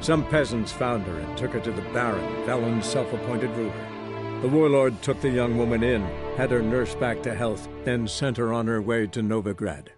Some peasants found her and took her to the Baron, Valen's self-appointed ruler. The warlord took the young woman in, had her nursed back to health, then sent her on her way to Novigrad.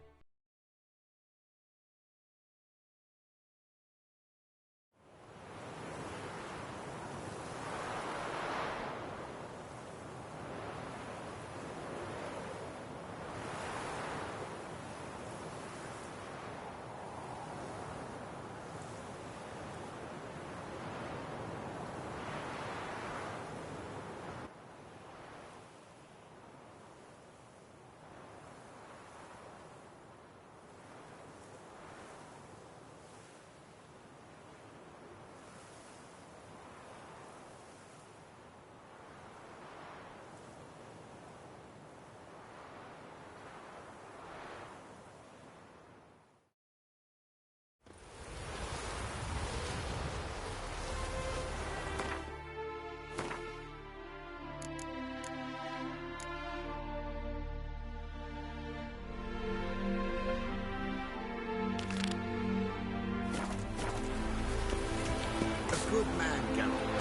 Good man, Geralt.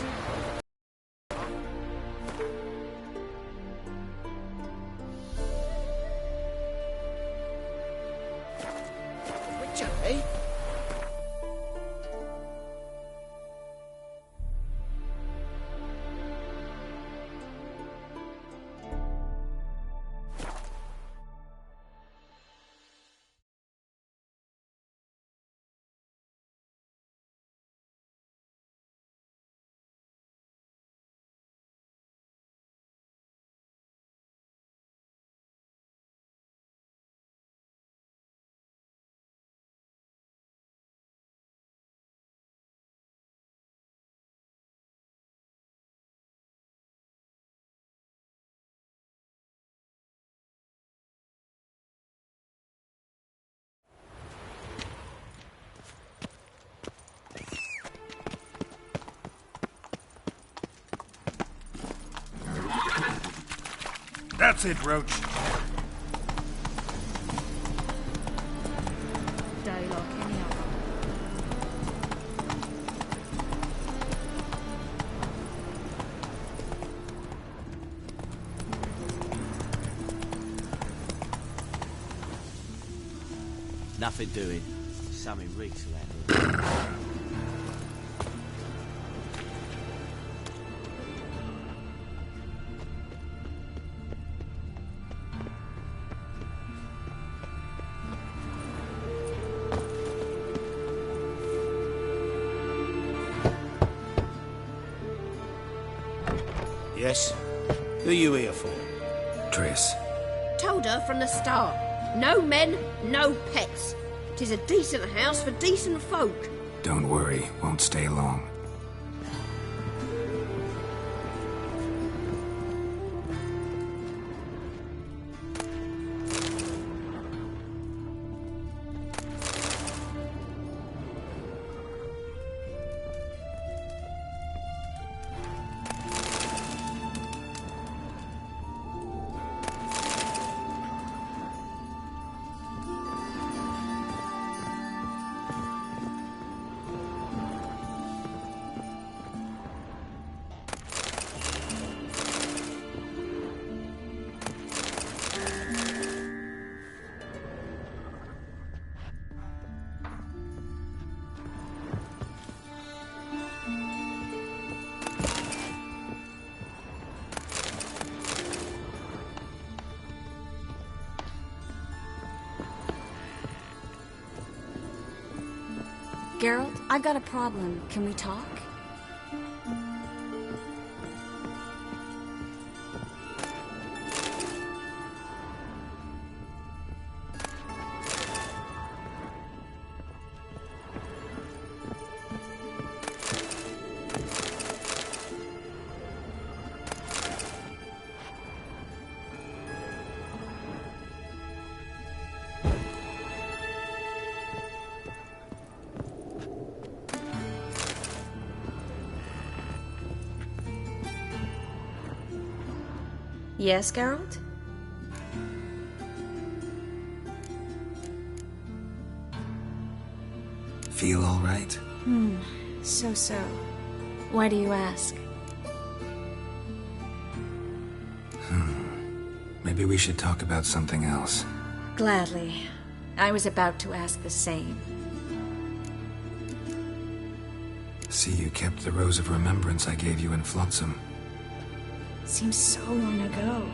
Witcher, eh? That's it, Roach. Day like any other. Nothing doing. Something reeks around here. Yes? Who are you here for? Triss. Told her from the start. No men, no pets. 'Tis a decent house for decent folk. Don't worry, won't stay long. Geralt, I've got a problem. Can we talk? Yes, Geralt? Feel all right? So. Why do you ask? Maybe we should talk about something else. Gladly. I was about to ask the same. See, you kept the rose of remembrance I gave you in Flotsam. Seems so long ago.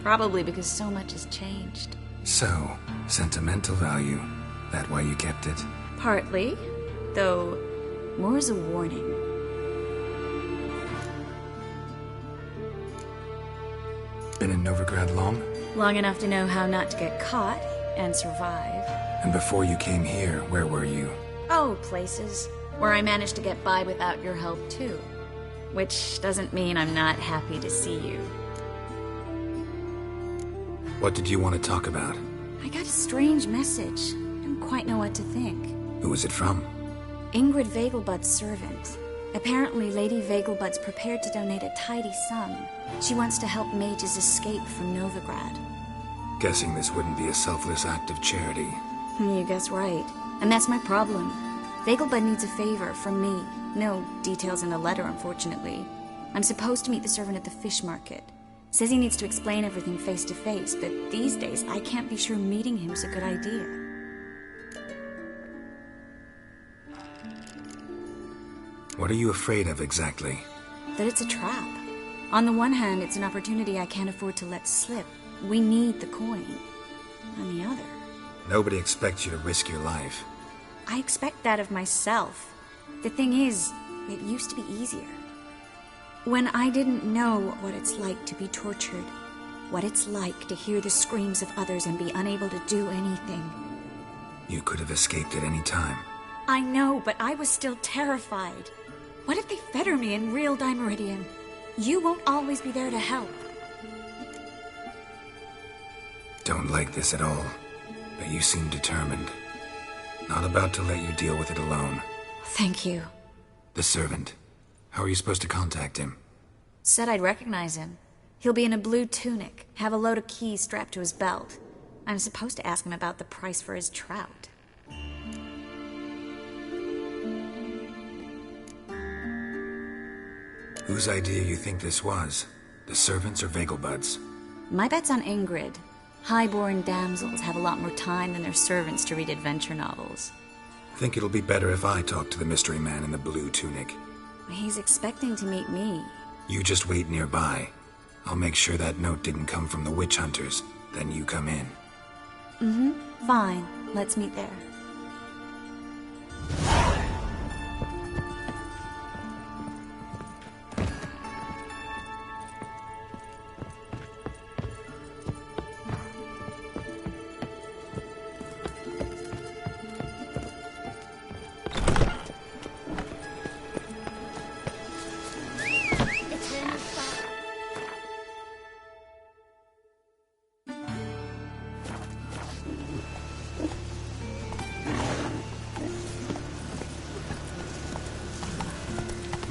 Probably because so much has changed. So, sentimental value. That why you kept it? Partly, though more as a warning. Been in Novigrad long? Long enough to know how not to get caught and survive. And before you came here, where were you? Oh, places where I managed to get by without your help too. Which doesn't mean I'm not happy to see you. What did you want to talk about? I got a strange message. Don't quite know what to think. Who was it from? Ingrid Vegelbud's servant. Apparently, Lady Vegelbud's prepared to donate a tidy sum. She wants to help mages escape from Novigrad. Guessing this wouldn't be a selfless act of charity. You guess right. And that's my problem. Vegelbud needs a favor from me. No details in the letter, unfortunately. I'm supposed to meet the servant at the fish market. Says he needs to explain everything face to face, but these days I can't be sure meeting him is a good idea. What are you afraid of exactly? That it's a trap. On the one hand, it's an opportunity I can't afford to let slip. We need the coin. On the other... Nobody expects you to risk your life. I expect that of myself. The thing is, it used to be easier. When I didn't know what it's like to be tortured, what it's like to hear the screams of others and be unable to do anything. You could have escaped at any time. I know, but I was still terrified. What if they fetter me in real Dimeridian? You won't always be there to help. Don't like this at all, but you seem determined. Not about to let you deal with it alone. Thank you. The servant. How are you supposed to contact him? Said I'd recognize him. He'll be in a blue tunic, have a load of keys strapped to his belt. I'm supposed to ask him about the price for his trout. Whose idea you think this was? The servants or Vegelbud's? My bet's on Ingrid. High-born damsels have a lot more time than their servants to read adventure novels. Think it'll be better if I talk to the mystery man in the blue tunic. He's expecting to meet me. You just wait nearby. I'll make sure that note didn't come from the witch hunters. Then you come in. Fine. Let's meet there.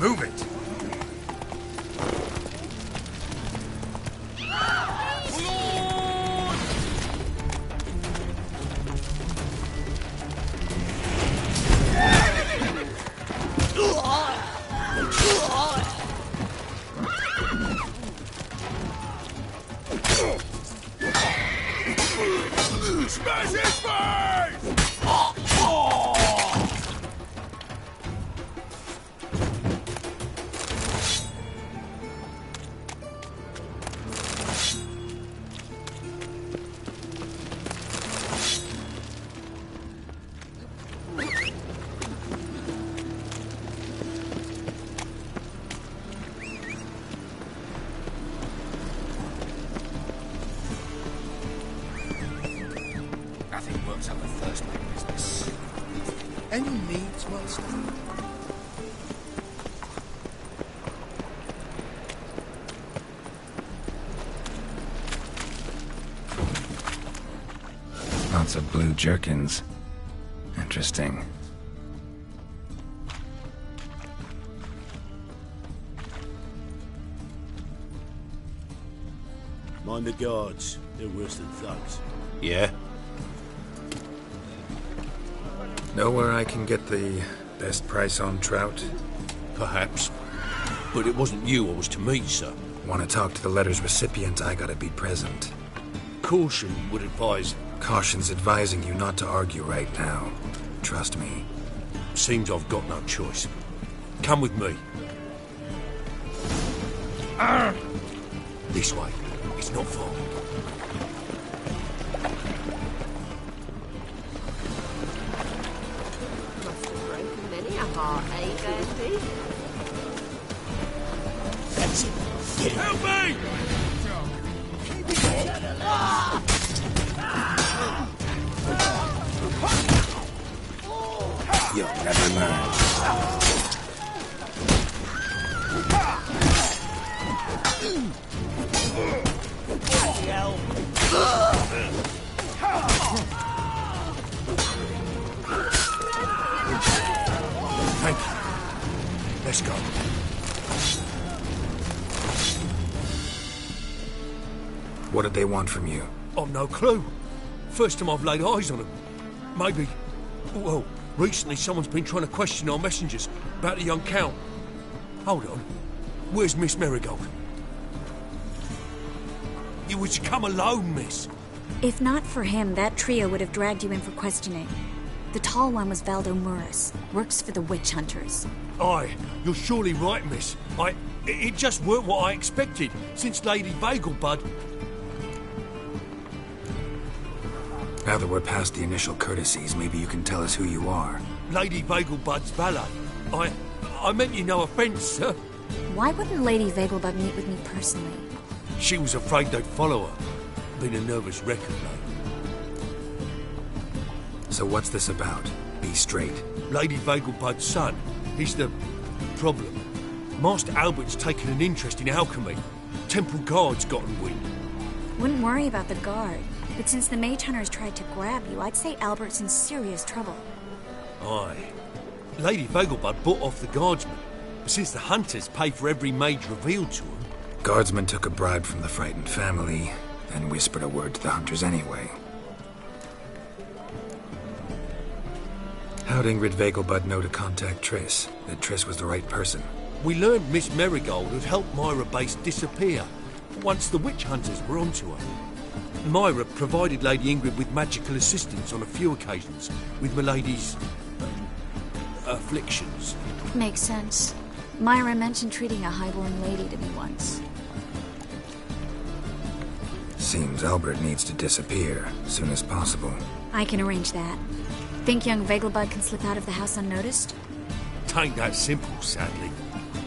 Move it! Smash his face! Nothing works up a first rate business. Any needs, Master? Lots of blue jerkins. Interesting. Mind the guards. They're worse than thugs. Yeah? Know where I can get the Best price on trout? Perhaps. But it wasn't you I was to meet, sir. Want to talk to the letter's recipient, I gotta be present. Caution would advise. Caution's advising you not to argue right now. Trust me. Seems I've got no choice. Come with me. This way. It's not far. Must have broken many a heart, eh, Andy? That's it. Get it. Help me! You'll never learn. Thank you. Let's go. What did they want from you? I've no clue. First time I've laid eyes on them. Maybe... Well, recently someone's been trying to question our messengers about the young Count. Hold on. Where's Miss Marigold? You was to come alone, miss. If not for him, that trio would have dragged you in for questioning. The tall one was Valdo Murris, works for the witch hunters. Aye, you're surely right, miss. It just weren't what I expected, since Lady Vagelbud... Now that we're past the initial courtesies, maybe you can tell us who you are. Lady Vagelbud's valet. I meant you no offence, sir. Why wouldn't Lady Vagelbud meet with me personally? She was afraid they'd follow her. Been a nervous wreck of late. So what's this about? Be straight. Lady Vagelbud's son. He's the problem. Master Albert's taken an interest in alchemy. Temple Guard's gotten wind. Wouldn't worry about the guard. But since the mage hunters tried to grab you, I'd say Albert's in serious trouble. Aye. Lady Vagelbud bought off the guardsmen. Since the hunters pay for every mage revealed to them. Guardsmen took a bribe from the frightened family, then whispered a word to the hunters anyway. How'd Ingrid Vagelbud know to contact Triss? That Triss was the right person? We learned Miss Marigold had helped Myra Base disappear once the witch hunters were onto her. Myra provided Lady Ingrid with magical assistance on a few occasions with Milady's... afflictions. Makes sense. Myra mentioned treating a highborn lady to me once. Seems Albert needs to disappear as soon as possible. I can arrange that. Think young Vagelbud can slip out of the house unnoticed? Tain't that simple, sadly.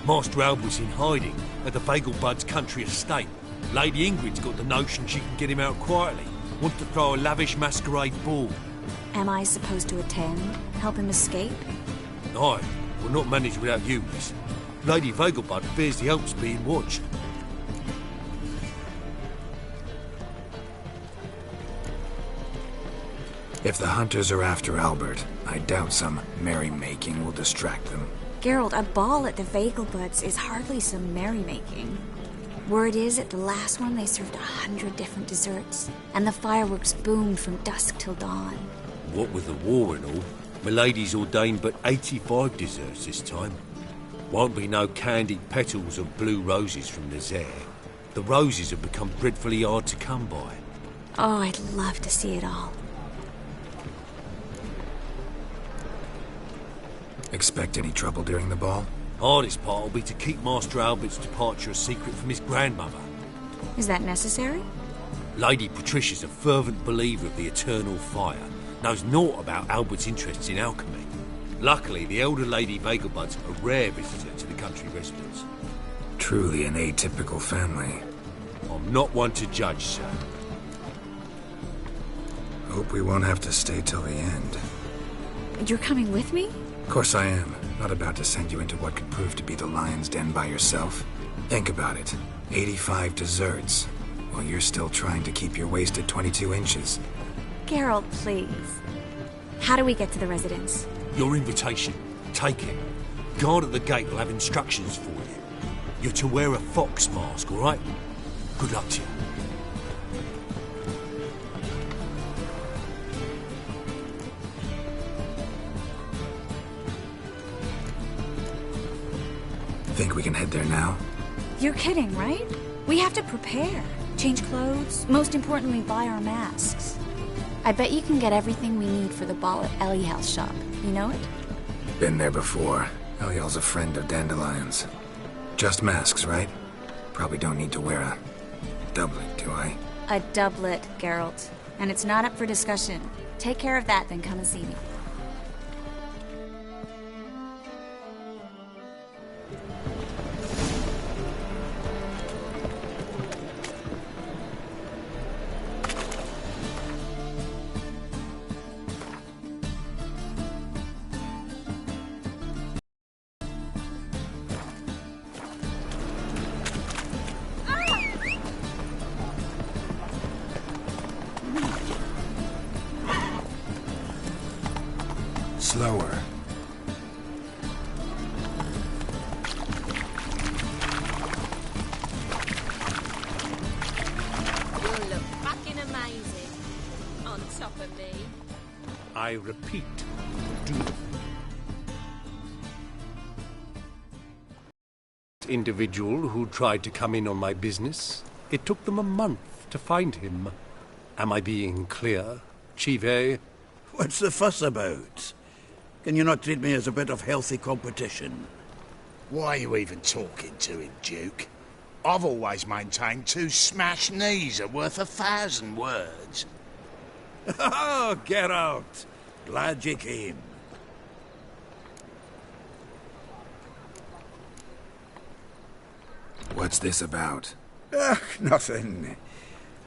Master Albert's in hiding at the Vagelbud's country estate. Lady Ingrid's got the notion she can get him out quietly. Wants to throw a lavish masquerade ball. Am I supposed to attend? Help him escape? Aye, we'll not manage without you, miss. Lady Vagelbud fears the Alps being watched. If the hunters are after Albert, I doubt some merrymaking will distract them. Geralt, a ball at the Vagelbuds is hardly some merrymaking. Word is, at the last one they served 100 different desserts, and the fireworks boomed from dusk till dawn. What with the war and all, Milady's ordained but 85 desserts this time. Won't be no candied petals of blue roses from Nazaire. The roses have become dreadfully hard to come by. Oh, I'd love to see it all. Expect any trouble during the ball? Hardest part will be to keep Master Albert's departure a secret from his grandmother. Is that necessary? Lady Patricia's a fervent believer of the eternal fire. Knows naught about Albert's interests in alchemy. Luckily, the elder Lady Vagelbud's a rare visitor to the country residence. Truly an atypical family. I'm not one to judge, sir. Hope we won't have to stay till the end. You're coming with me? Of course I am. Not about to send you into what could prove to be the lion's den by yourself. Think about it. 85 desserts, while you're still trying to keep your waist at 22 inches. Geralt, please. How do we get to the residence? Your invitation. Take it. Guard at the gate will have instructions for you. You're to wear a fox mask, all right? Good luck to you. Think we can head there now? You're kidding, right? We have to prepare. Change clothes, most importantly, buy our masks. I bet you can get everything we need for the ball at Eliel's shop. You know it? Been there before. Eliel's a friend of Dandelion's. Just masks, right? Probably don't need to wear a doublet, do I? A doublet, Geralt. And it's not up for discussion. Take care of that, then come and see me. Slower. You'll look fucking amazing on top of me. I repeat, do. Individual who tried to come in on my business. It took them a month to find him. Am I being clear, Chive? What's the fuss about? Can you not treat me as a bit of healthy competition? Why are you even talking to him, Duke? I've always maintained 2 smashed knees are worth 1,000 words. Oh, get out! Glad you came. What's this about? Nothing.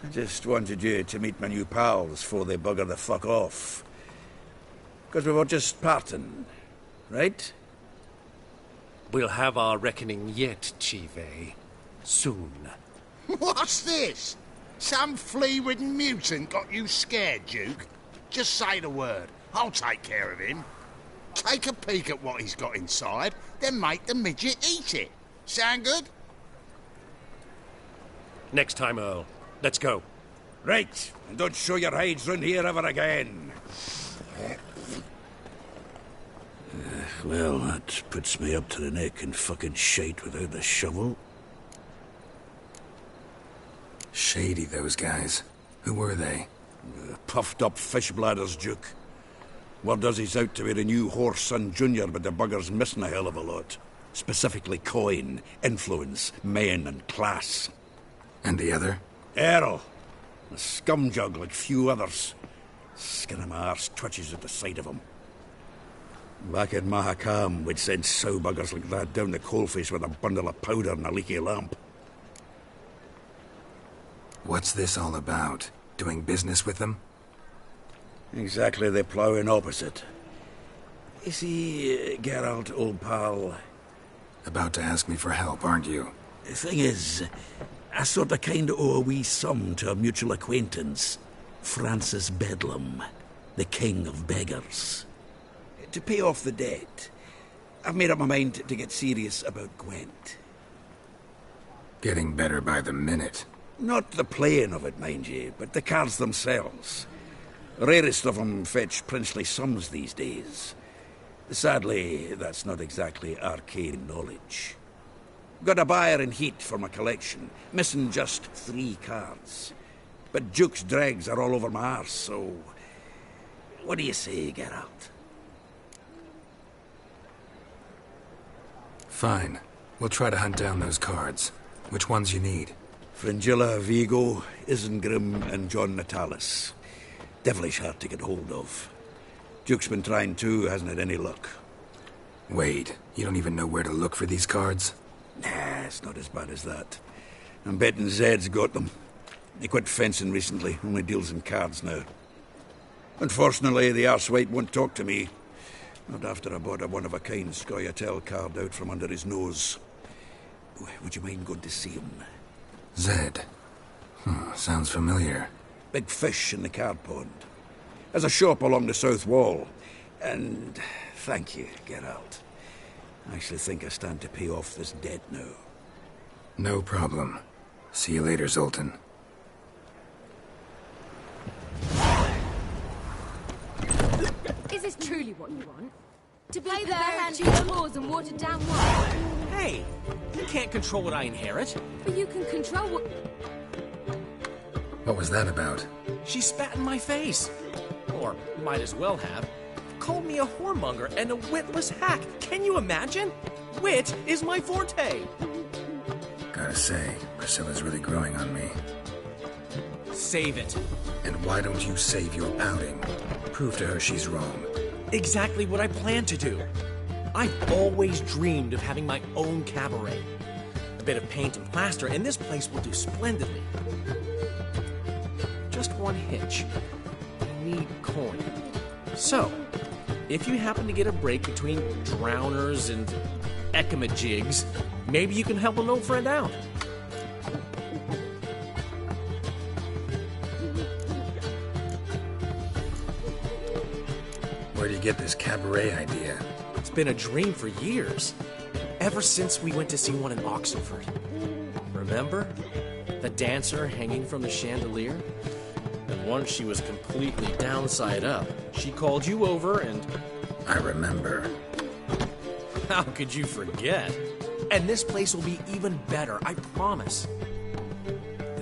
I just wanted you to meet my new pals before they bugger the fuck off. Because we were just parting, right? We'll have our reckoning yet, Chive. Soon. What's this? Some flea-ridden mutant got you scared, Duke? Just say the word. I'll take care of him. Take a peek at what he's got inside, then make the midget eat it. Sound good? Next time, Earl. Let's go. Right, and don't show your hides round here ever again. Well, that puts me up to the neck in fucking shite without the shovel. Shady, those guys. Who were they? Puffed up fish bladders, Duke. Word does he's out to be the new Horse Son Jr., but the bugger's missing a hell of a lot. Specifically coin, influence, men, and class. And the other? Errol. A scumjug like few others. Skin of my arse twitches at the sight of him. Back in Mahakam, we'd send sow buggers like that down the coalface with a bundle of powder and a leaky lamp. What's this all about? Doing business with them? Exactly the ploughing opposite. You see, Geralt, old pal... About to ask me for help, aren't you? The thing is, I sort of kinda owe a wee sum to a mutual acquaintance. Francis Bedlam, the king of beggars. To pay off the debt, I've made up my mind to get serious about Gwent. Getting better by the minute. Not the playing of it, mind you, but the cards themselves. Rarest of them fetch princely sums these days. Sadly, that's not exactly arcane knowledge. Got a buyer in heat for my collection, missing just 3 cards. But Duke's dregs are all over my arse, so... What do you say, Geralt? Fine. We'll try to hunt down those cards. Which ones you need? Fringilla, Vigo, Isengrim, and John Natalis. Devilish hard to get hold of. Duke's been trying too, hasn't had any luck. Wait, you don't even know where to look for these cards? Nah, it's not as bad as that. I'm betting Zed's got them. He quit fencing recently, only deals in cards now. Unfortunately, the arsewipe won't talk to me. Not after I bought a one-of-a-kind Scoia'tael card out from under his nose. Would you mind going to see him? Zed. Sounds familiar. Big fish in the card pond. Has a shop along the south wall. And thank you, Geralt. I actually think I stand to pay off this debt now. No problem. See you later, Zoltan. Is this truly what you want? To be there and cheap claws and watered down wine? Hey, you can't control what I inherit. But you can control what... What was that about? She spat in my face. Or might as well have. Called me a whoremonger and a witless hack. Can you imagine? Wit is my forte. Gotta say, Priscilla's really growing on me. Save it. And why don't you save your outing? Prove to her she's wrong. Exactly what I plan to do. I've always dreamed of having my own cabaret. A bit of paint and plaster, and this place will do splendidly. Just one hitch. I need coin. So, if you happen to get a break between drowners and ecamajigs, maybe you can help an old friend out. Where do you get this cabaret idea? It's been a dream for years. Ever since we went to see one in Oxenford. Remember? The dancer hanging from the chandelier? And once she was completely downside up, she called you over and... I remember. How could you forget? And this place will be even better, I promise.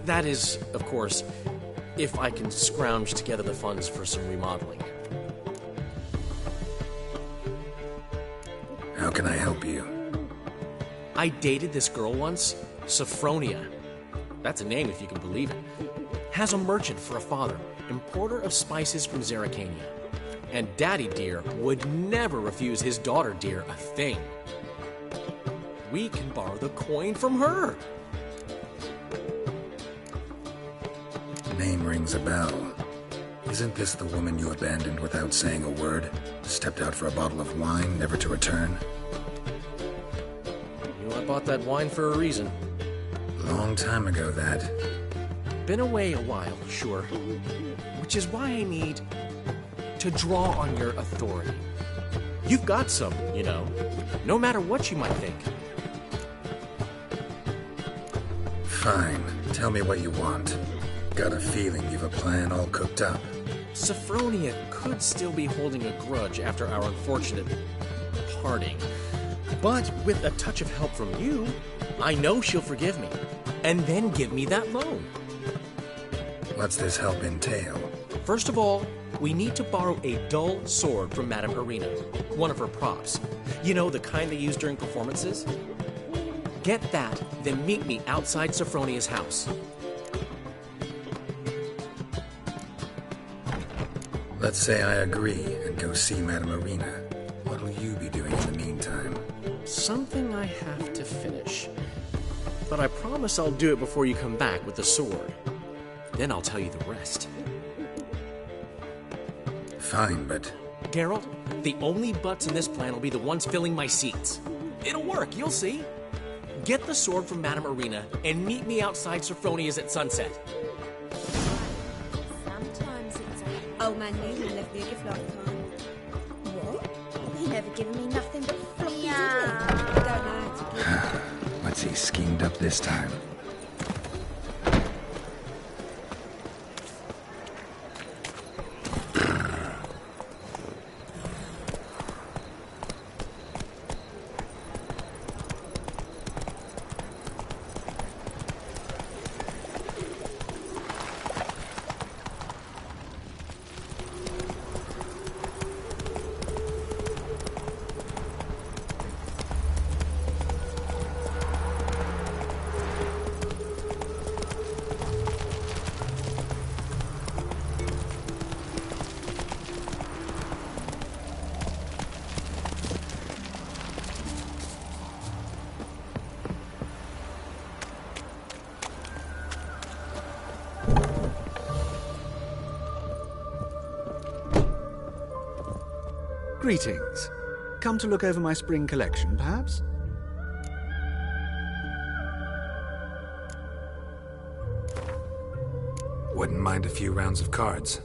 That is, of course, if I can scrounge together the funds for some remodeling. How can I help you? I dated this girl once, Sophronia. That's a name if you can believe it. Has a merchant for a father, importer of spices from Zerrikania. And Daddy Dear would never refuse his daughter Dear a thing. We can borrow the coin from her. Name rings a bell. Isn't this the woman you abandoned without saying a word? Stepped out for a bottle of wine, never to return? You know, I bought that wine for a reason. Long time ago, that. Been away a while, sure. Which is why I need to draw on your authority. You've got some, you know, no matter what you might think. Fine. Tell me what you want. Got a feeling you've a plan all cooked up. Sophronia could still be holding a grudge after our unfortunate parting. But with a touch of help from you, I know she'll forgive me. And then give me that loan. What's this help entail? First of all, we need to borrow a dull sword from Madame Arena, one of her props. You know, the kind they use during performances? Get that, then meet me outside Sophronia's house. Let's say I agree and go see Madame Arena. What'll you be doing in the meantime? Something I have to finish. But I promise I'll do it before you come back with the sword. Then I'll tell you the rest. Fine, but... Geralt, the only butts in this plan will be the ones filling my seats. It'll work, you'll see. Get the sword from Madame Arena and meet me outside Sophronia's at sunset. Sometimes it's old man Newman left me a gift lifetime. What? He never given me nothing but floppies, did he? I don't know how to give. What's he schemed up this time? Greetings. Come to look over my spring collection, perhaps? Wouldn't mind a few rounds of cards.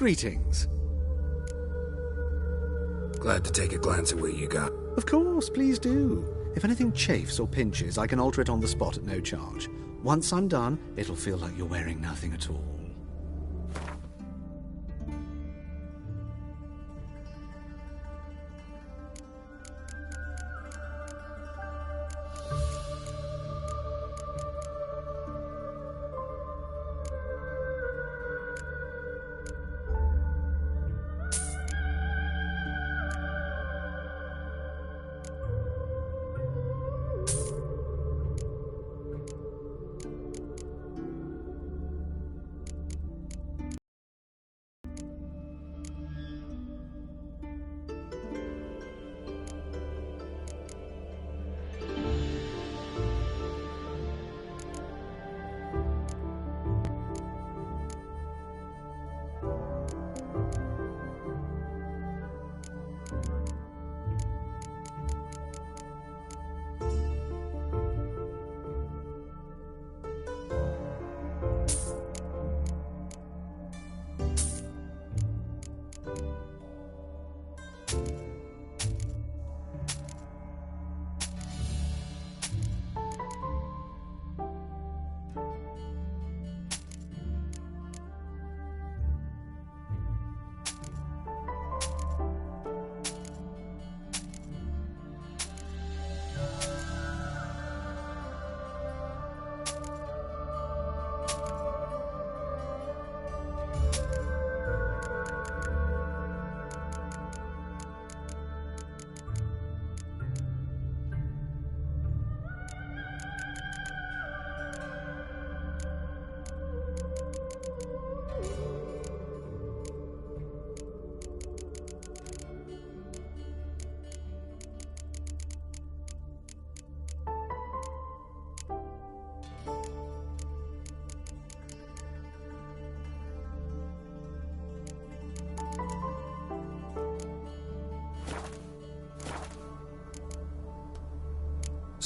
Greetings. Glad to take a glance at what you got. Of course, please do. If anything chafes or pinches, I can alter it on the spot at no charge. Once I'm done, it'll feel like you're wearing nothing at all.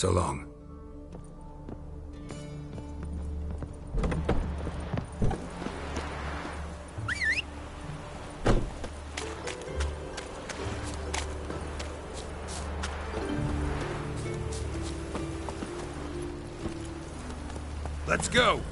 So long. Let's go!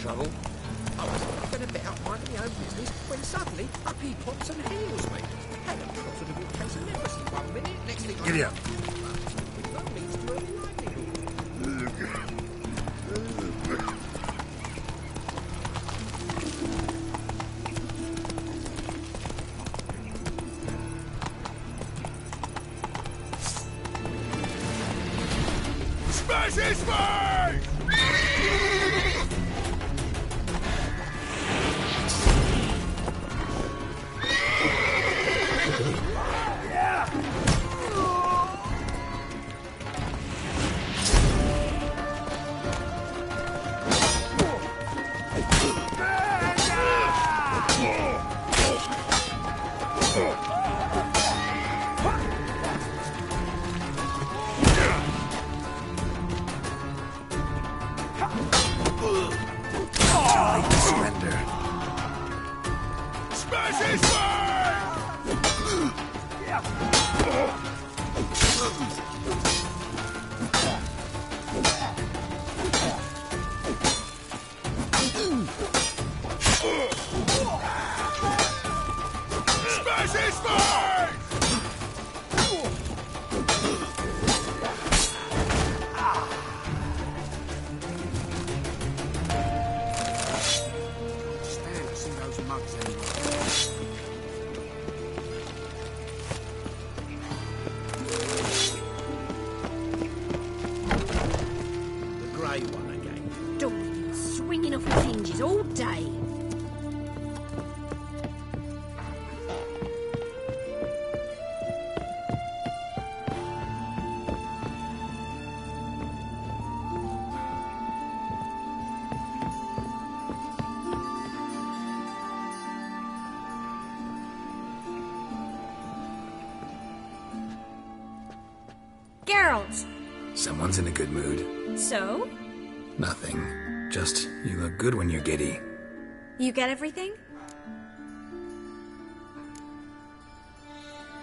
Trouble? I was laughing a bit out minding my own business when suddenly up he pops and heals me. Had a profitable case of leprosy 1 minute, next thing I Giddy up. with no means to earn livelihood. Smash his face! Smash his Do Geralt! Someone's in a good mood. So? Nothing. Just, you look good when you're giddy. You get everything?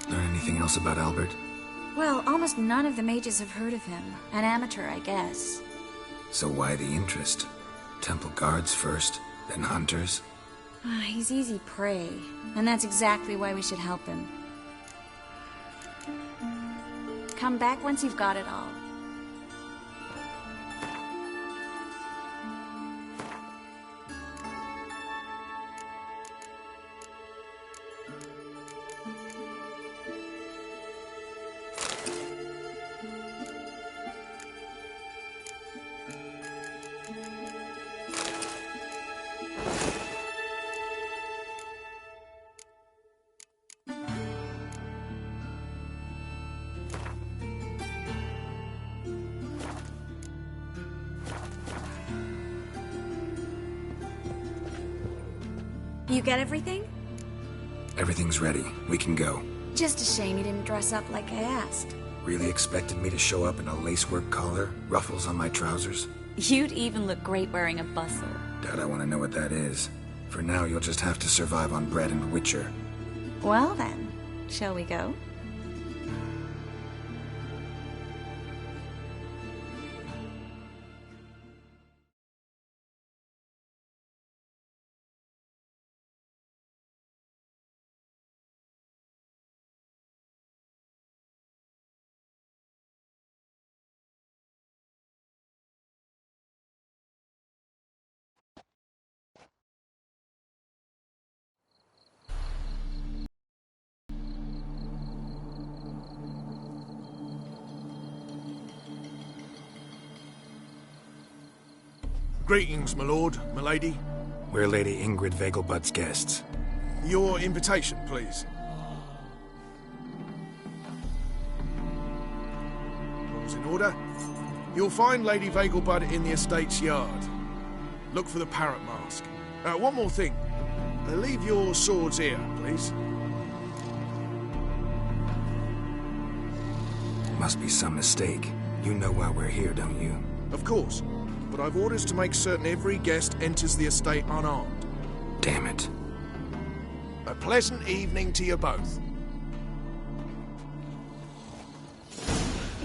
Learn anything else about Albert? Well, almost none of the mages have heard of him. An amateur, I guess. So why the interest? Temple guards first, then hunters? He's easy prey, and that's exactly why we should help him. Come back once you've got it all. You get everything? Everything's ready. We can go. Just a shame you didn't dress up like I asked. Really expected me to show up in a lacework collar, ruffles on my trousers? You'd even look great wearing a bustle. Doubt I want to know what that is. For now, you'll just have to survive on bread and Witcher. Well then, shall we go? Greetings, my lord, my lady. We're Lady Ingrid Vegelbud's guests. Your invitation, please. All's in order. You'll find Lady Vegelbud in the estate's yard. Look for the parrot mask. One more thing. Leave your swords here, please. Must be some mistake. You know why we're here, don't you? Of course. But I've orders to make certain every guest enters the estate unarmed. Damn it. A pleasant evening to you both.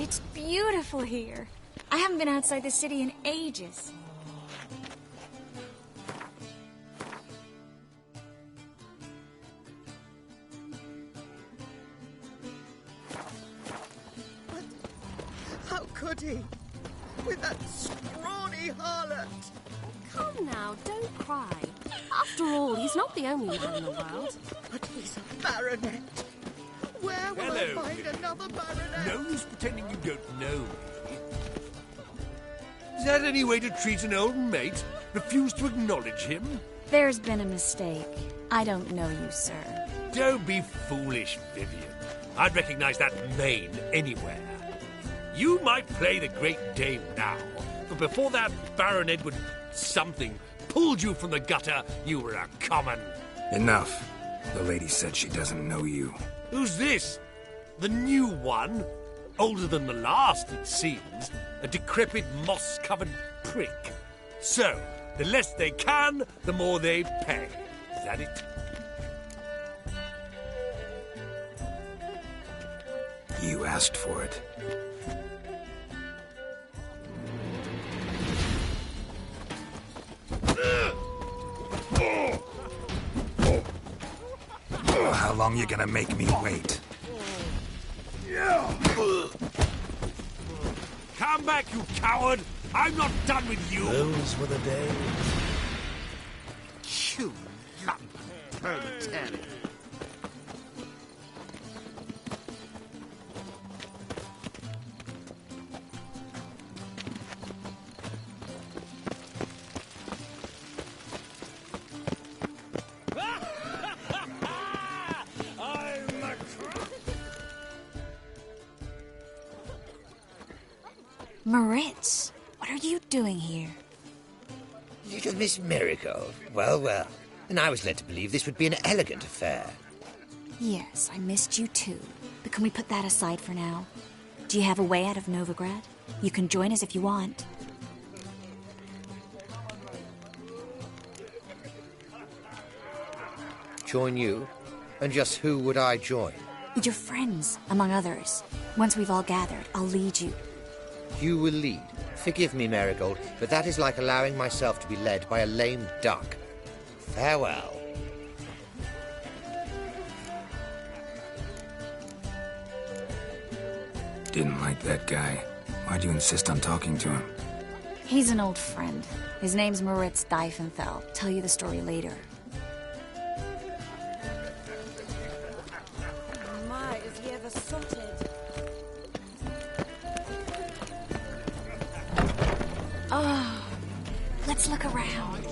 It's beautiful here. I haven't been outside the city in ages. But how could he? With that scrawny harlot! Come now, don't cry. After all, he's not the only man in the world. But he's a baronet. Where will I find another baronet? No use pretending you don't know me. Is that any way to treat an old mate? Refuse to acknowledge him? There's been a mistake. I don't know you, sir. Don't be foolish, Vivian. I'd recognize that mane anywhere. You might play the Great Dame now, but before that Baron Edward something pulled you from the gutter, you were a common. Enough. The lady said she doesn't know you. Who's this? The new one? Older than the last, it seems. A decrepit, moss-covered prick. So, the less they can, the more they pay. Is that it? You asked for it. How long you gonna make me wait? Come back, you coward! I'm not done with you! Those were the days. You lump proletariat. Moritz, what are you doing here? Little Miss Miracle. Well, well. And I was led to believe this would be an elegant affair. Yes, I missed you too. But can we put that aside for now? Do you have a way out of Novigrad? You can join us if you want. Join you? And just who would I join? Your friends, among others. Once we've all gathered, I'll lead you. You will lead. Forgive me, Marigold, but that is like allowing myself to be led by a lame duck. Farewell. Didn't like that guy. Why'd you insist on talking to him? He's an old friend. His name's Moritz Diefenfeld. Tell you the story later. My, is he ever sorted? Oh, let's look around.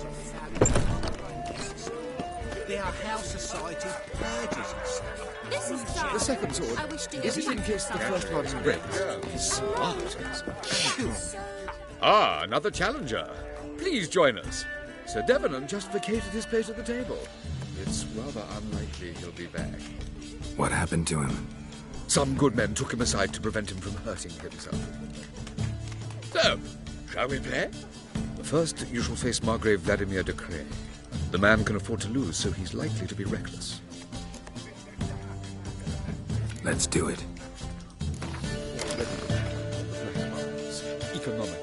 They are House Society purges and stuff. This is The second sword. I wish to Is it in case the first one breaks? Smart. Another challenger. Please join us. Sir Devenant just vacated his place at the table. It's rather unlikely he'll be back. What happened to him? Some good men took him aside to prevent him from hurting himself. So, shall we play? First, you shall face Margrave Vladimir de Cray. The man can afford to lose, so he's likely to be reckless. Let's do it. Economically.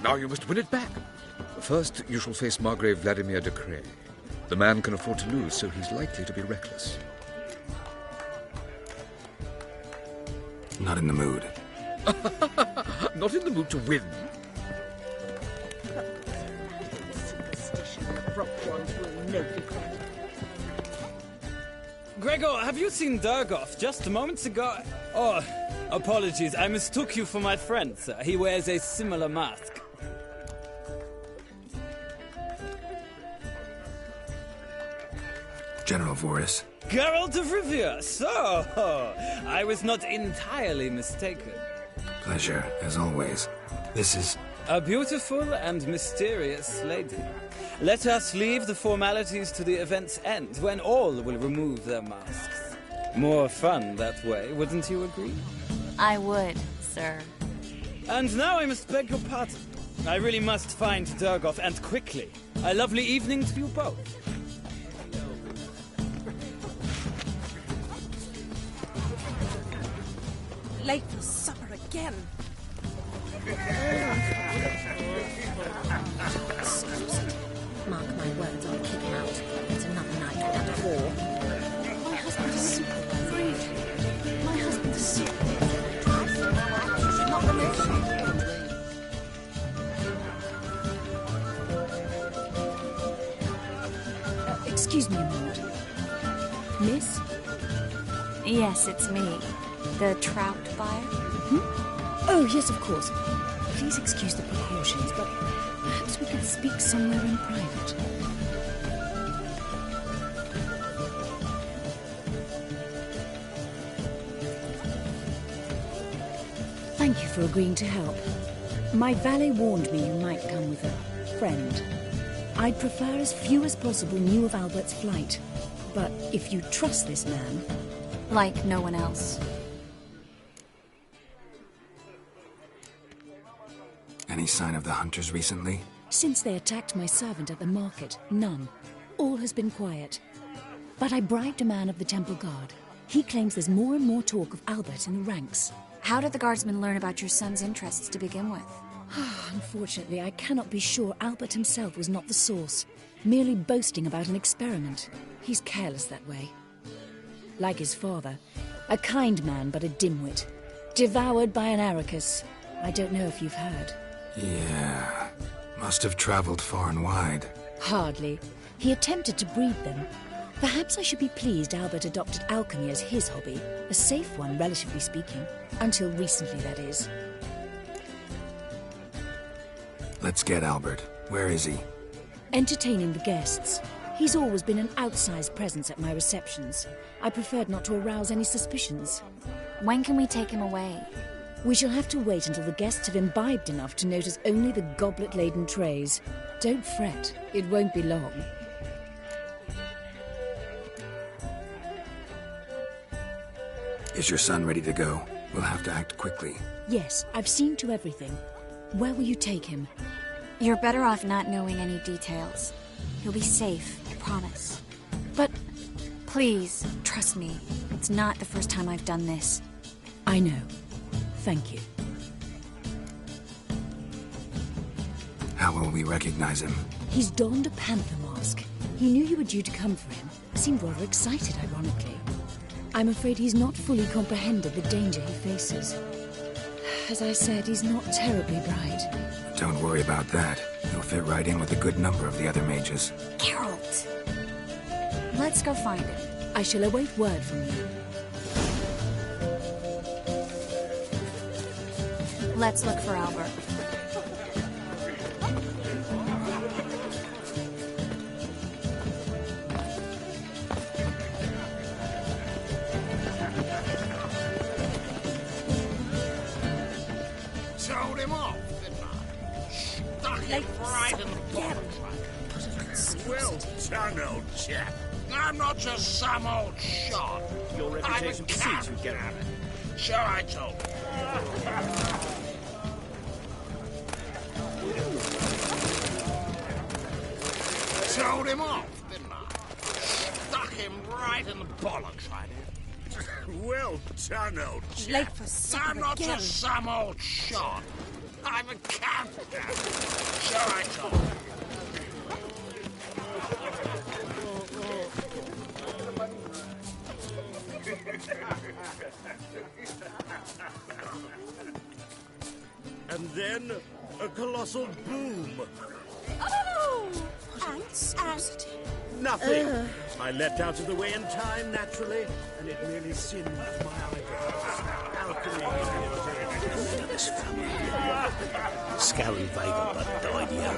Now you must win it back. First, you shall face Margrave Vladimir de Cray. The man can afford to lose, so he's likely to be reckless. Not in the mood. Not in the mood to win. Gregor, have you seen Durgoff just moments ago? Oh, apologies, I mistook you for my friend, sir. He wears a similar mask. General Voris. Geralt of Rivia, so I was not entirely mistaken. Pleasure, as always. This is... a beautiful and mysterious lady. Let us leave the formalities to the event's end, when all will remove their masks. More fun that way, wouldn't you agree? I would, sir. And now I must beg your pardon. I really must find Durgoff, and quickly. A lovely evening to you both. Late for supper again. Mark my words, I'll kick him out. It's another night with that whore. My husband is super rude. My husband is super not the Excuse me a moment. Miss? Yes, it's me. The trout buyer? Oh, yes, of course. Please excuse the precautions, but perhaps we could speak somewhere in private. Thank you for agreeing to help. My valet warned me you might come with a friend. I'd prefer as few as possible knew of Albert's flight. But if you trust this man... Like no one else. Any sign of the hunters recently? Since they attacked my servant at the market, none. All has been quiet. But I bribed a man of the Temple Guard. He claims there's more and more talk of Albert in the ranks. How did the guardsmen learn about your son's interests to begin with? Unfortunately, I cannot be sure Albert himself was not the source, merely boasting about an experiment. He's careless that way. Like his father, a kind man but a dimwit. Devoured by an Arrakis. I don't know if you've heard. Yeah, must have traveled far and wide. Hardly. He attempted to breed them. Perhaps I should be pleased Albert adopted alchemy as his hobby. A safe one, relatively speaking. Until recently, that is. Let's get Albert. Where is he? Entertaining the guests. He's always been an outsized presence at my receptions. I preferred not to arouse any suspicions. When can we take him away? We shall have to wait until the guests have imbibed enough to notice only the goblet-laden trays. Don't fret, it won't be long. Is your son ready to go? We'll have to act quickly. Yes, I've seen to everything. Where will you take him? You're better off not knowing any details. He'll be safe, I promise. But please, trust me. It's not the first time I've done this. I know. Thank you. How will we recognize him? He's donned a panther mask. He knew you were due to come for him. Seemed rather excited, ironically. I'm afraid he's not fully comprehended the danger he faces. As I said, he's not terribly bright. Don't worry about that. He'll fit right in with a good number of the other mages. Geralt! Let's go find him. I shall await word from you. Let's look for Albert. Told him off, didn't I? Stuck him right in the bottom. Well done, old chap. I'm not just some old shot. Your reputation precedes you, Geralt. Sure, I told you. Told him off, didn't I? Stuck him right in the bollocks, I did. Well done, old chap. Late for supper I'm not again. just some old shot. I'm a captain. Sure, I told you. And then a colossal boom. Oh! And? Nothing. I leapt out of the way in time, naturally, and it merely singed my eyebrows. Alchemy. Scary Vagel but died young.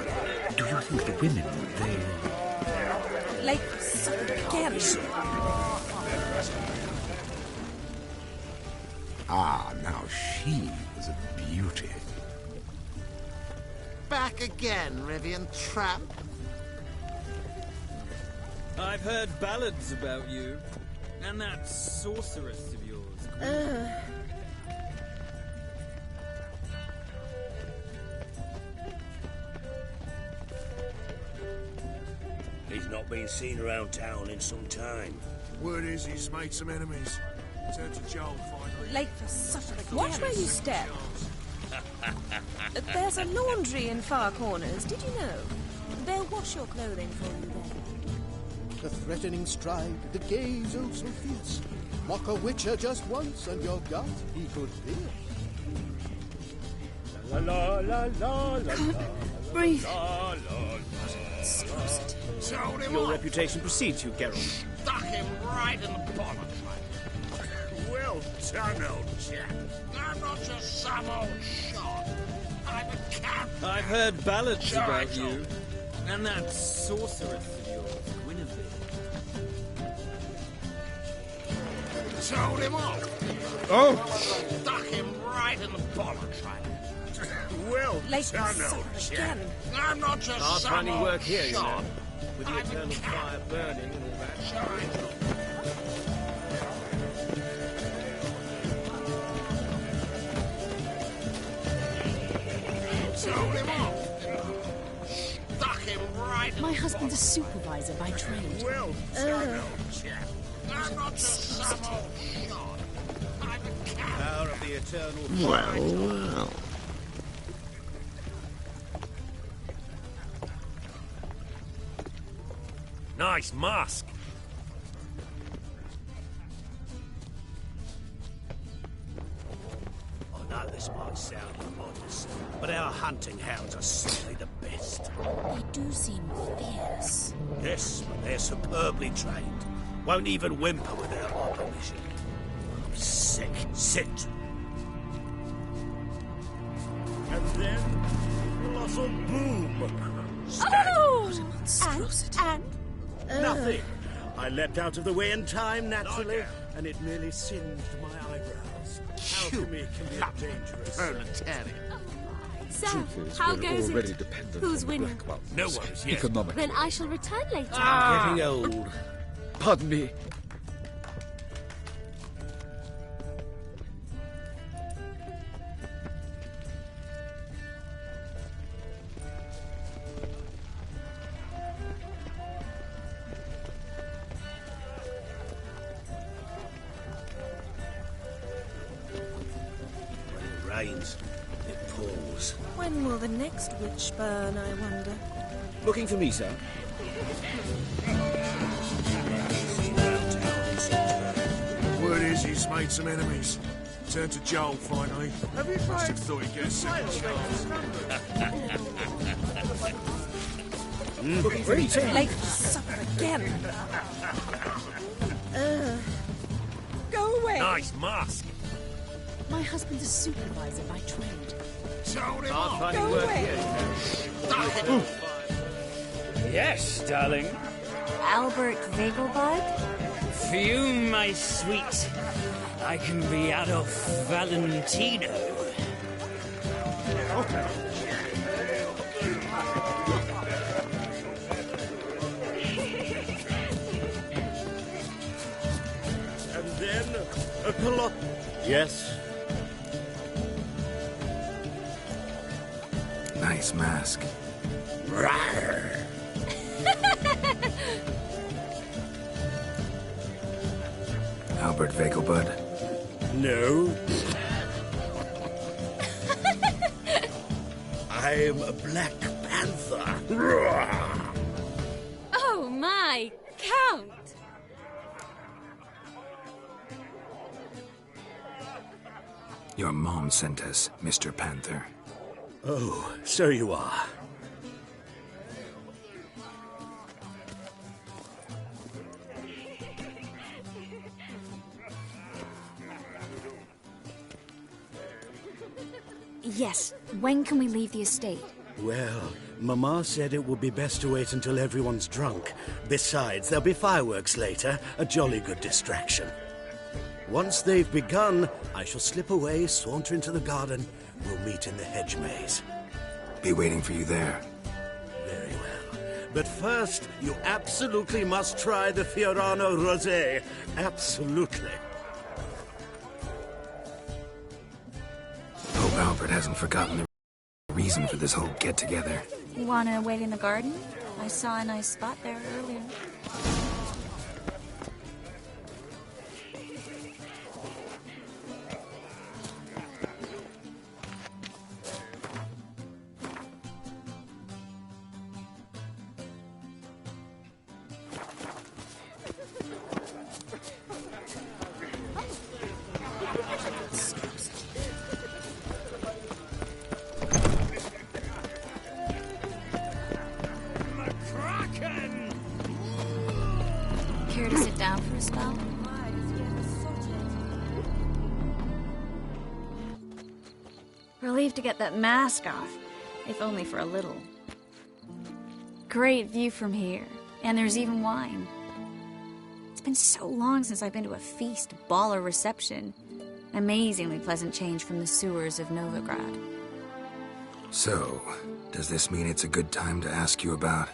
Do you think the women, they... Late for supper again. Ah, now she was a beauty. Back again, Rivian Tramp. I've heard ballads about you. And that sorceress of yours. He's not been seen around town in some time. Word is he's made some enemies. Turned to Joel finally. Late for supper again. Watch where you step. There's a laundry in far corners, did you know? They'll wash your clothing for you there. The threatening stride, the gaze oh so fierce. Mock a witcher just once, and your gut he could pierce. La la la la la la. Breathe. La la la. Told him Your off. reputation precedes you, Geralt. Stuck him right in the bollocks, right? Well done, old chap. I'm not just some old shot. I'm a captain. I've heard ballads Sure, I about told you. And that sorceress of yours, Guinevere. Told him off. Oh! Stuck him right in the bollocks, right? Well Late for done, supper old chap. again. I'm not just Hard some finding old work here, you know. shot. With the I'm a eternal captain. fire burning and all that. Sure, I told you. Told him off. Stuck him right in My the husband's a supervisor by trade. Well done, old chap. I'm not just some old shot. I'm a captain. Power of the eternal fire. Well. Nice mask. I know this might sound modest, but our hunting hounds are simply the best. They do seem fierce. Yes, but they're superbly trained. Won't even whimper without my permission. I'm sick. Sit. And then, colossal boom. Oh! Nothing. I leapt out of the way in time, naturally, and it merely singed my eyebrows. Alchemy can be dangerous. Proletarian. So, Truth is, how we're goes already it? dependent Who's on the winning? Black Mountains. No one is yet. Economically. Then I shall return later. Getting old. Pardon me. Rains. It pours. When will the next witch burn, I wonder? Looking for me, sir? Word is he's made some enemies. Turned to Joel finally. Have you Must tried? have thought he'd get a second chance. Looking for me, sir? Late for supper again. Go away. Nice mask. My husband's a supervisor by trade. Told him I'll off. try Go and work away. here. Yes, darling. Albert Vegelbud? Fume, my sweet. I can be Adolf Valentino. And then a plot. Yes. Nice mask. Albert Vegelbud. No. I'm a Black Panther. Oh my, Count! Your mom sent us, Mr. Panther. Oh, so you are. Yes, when can we leave the estate? Well, Mama said it would be best to wait until everyone's drunk. Besides, there'll be fireworks later, a jolly good distraction. Once they've begun, I shall slip away, saunter into the garden. We'll meet in the hedge maze. Be waiting for you there. Very well. But first, you absolutely must try the Fiorano Rosé. Absolutely. Hope Albert hasn't forgotten the reason for this whole get-together. You wanna wait in the garden? I saw a nice spot there earlier. Care to sit down for a spell? Relieved to get that mask off, if only for a little. Great view from here, and there's even wine. It's been so long since I've been to a feast, ball, or reception. Amazingly pleasant change from the sewers of Novigrad. So, does this mean it's a good time to ask you about...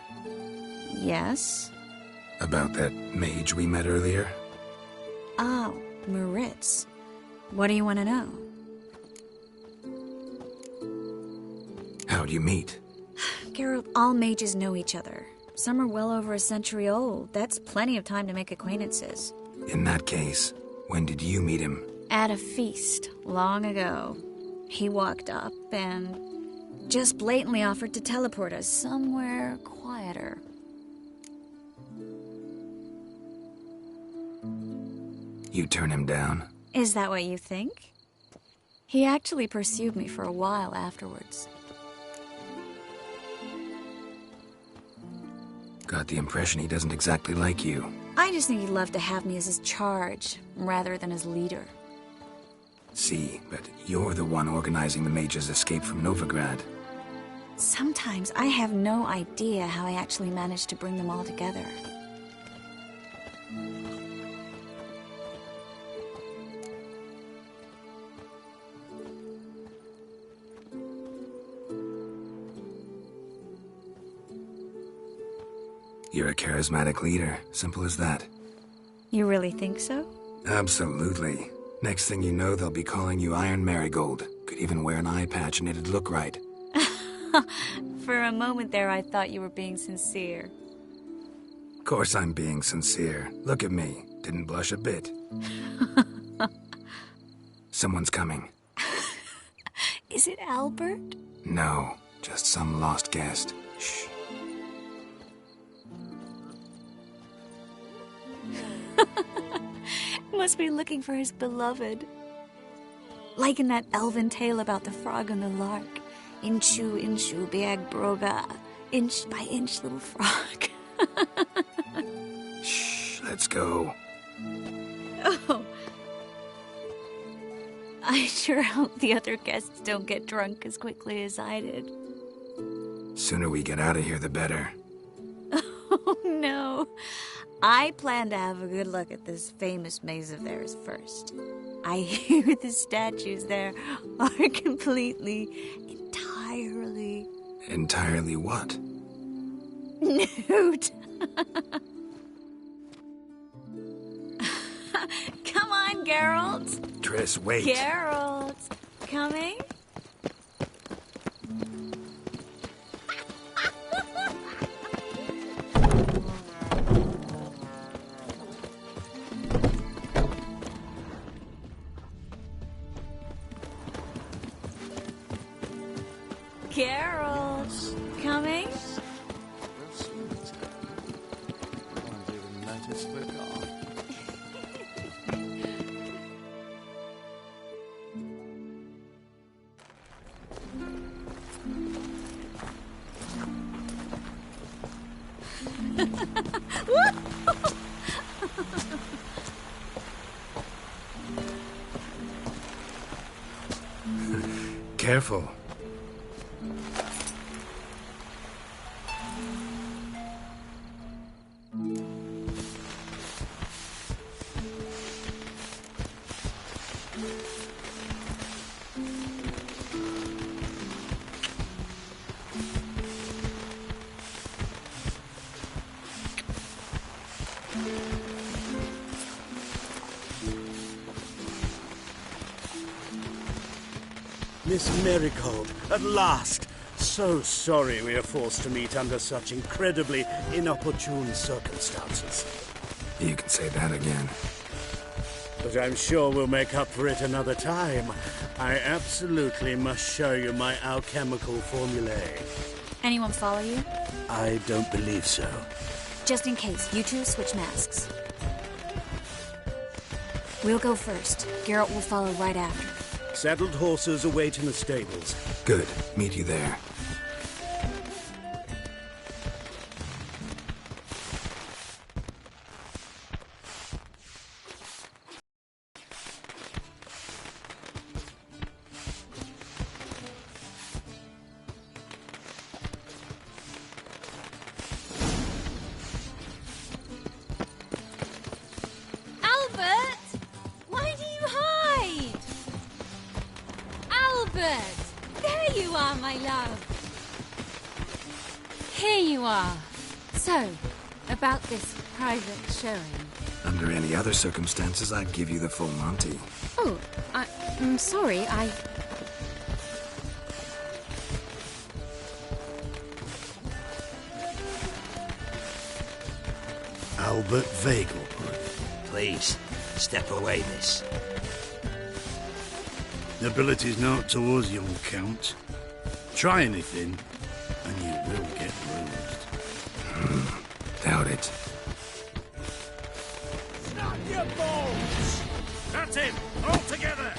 Yes? About that mage we met earlier? Oh, Moritz. What do you want to know? How'd you meet? Geralt, all mages know each other. Some are well over a century old. That's plenty of time to make acquaintances. In that case, when did you meet him? At a feast, long ago. He walked up and just blatantly offered to teleport us somewhere quieter. You turn him down? Is that what you think? He actually pursued me for a while afterwards. Got the impression he doesn't exactly like you. I just think he'd love to have me as his charge, rather than his leader. See, but you're the one organizing the mage's escape from Novigrad. Sometimes I have no idea how I actually managed to bring them all together. You're a charismatic leader. Simple as that. You really think so? Absolutely. Next thing you know, they'll be calling you Iron Marigold. Could even wear an eye patch and it'd look right. For a moment there, I thought you were being sincere. Of course I'm being sincere. Look at me. Didn't blush a bit. Someone's coming. Is it Albert? No, just some lost guest. Shh. Must be looking for his beloved. Like in that elven tale about the frog and the lark. Inchu, inchu, biag broga. Inch by inch, little frog. Shh, let's go. Oh. I sure hope the other guests don't get drunk as quickly as I did. Sooner we get out of here, the better. Oh, no. I plan to have a good look at this famous maze of theirs first. I hear the statues there are completely, entirely... Entirely what? Nude. Come on, Geralt. Triss, wait. Geralt. Coming? Geralt. Coming? Careful. Miss Marigold, at last! So sorry we are forced to meet under such incredibly inopportune circumstances. You can say that again. But I'm sure we'll make up for it another time. I absolutely must show you my alchemical formulae. Anyone follow you? I don't believe so. Just in case, you two switch masks. We'll go first. Geralt will follow right after. Saddled horses await in the stables. Good. Meet you there. There you are, my love. Here you are. So, about this private showing. Under any other circumstances, I'd give you the full Monty. Oh, I'm sorry, Albert Vegelbud. Please, step away, miss. Nobility's not towards young Count. Try anything, and you will get bruised. Doubt it. Snap your balls! That's it! All together!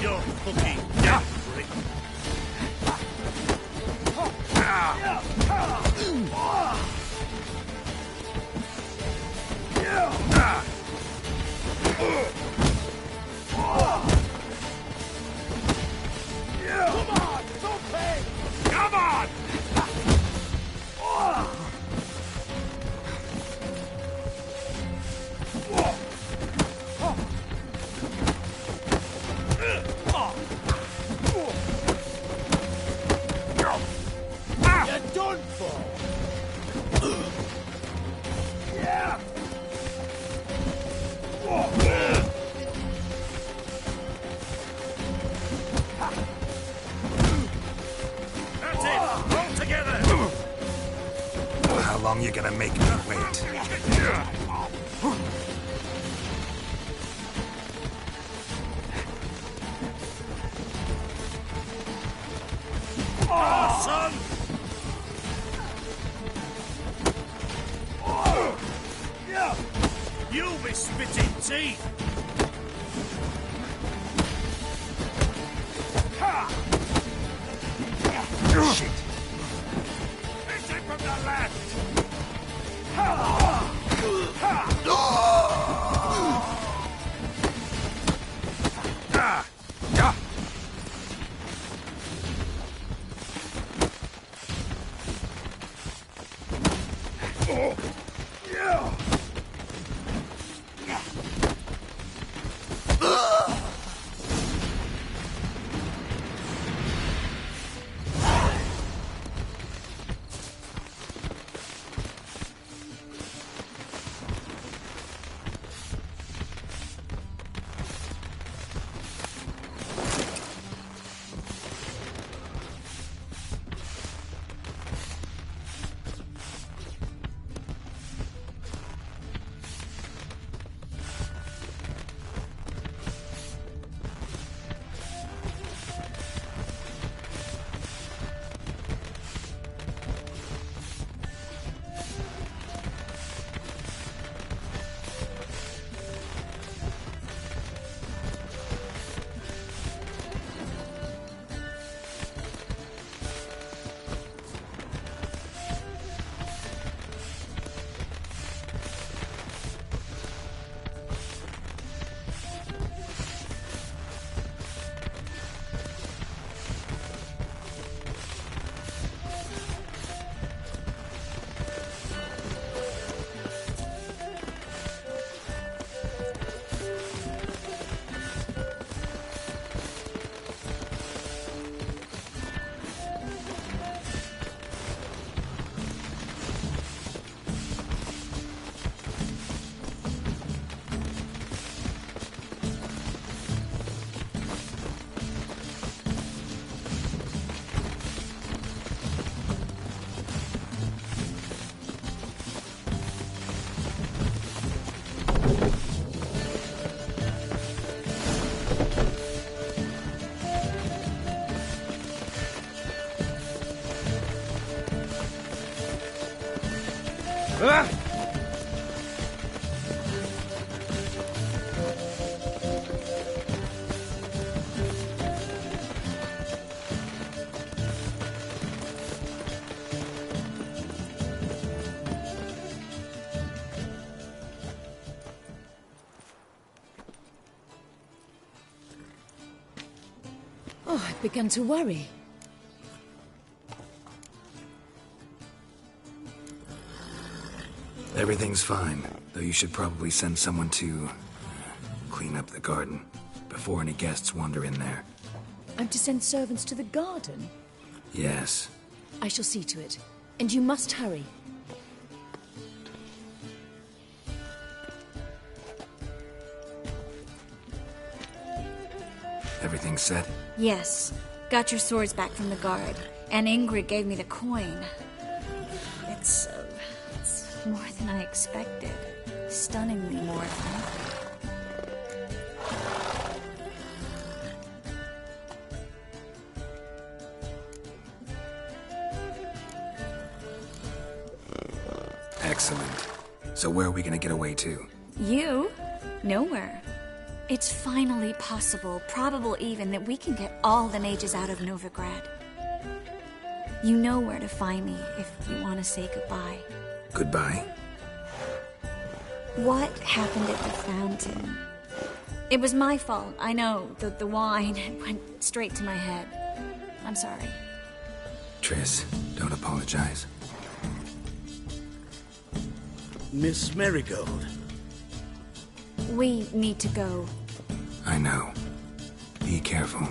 You're fucking dead, prick. Come on! Don't pay! Come on! long you gonna make me wait? Son! You'll be spitting teeth! Shit! Hit him from the left! Oh, I've begun to worry. Everything's fine, though you should probably send someone to clean up the garden before any guests wander in there. I'm to send servants to the garden? Yes. I shall see to it. And you must hurry. Everything set? Yes. Got your swords back from the guard. And Ingrid gave me the coin. It's more than I expected. Stunningly more than Excellent. So where are we gonna get away to? You? Nowhere. It's finally possible, probable even, that we can get all the mages out of Novigrad. You know where to find me if you want to say goodbye. Goodbye? What happened at the fountain? It was my fault, I know. The wine went straight to my head. I'm sorry. Triss, don't apologize. Miss Marigold. We need to go. I know. Be careful.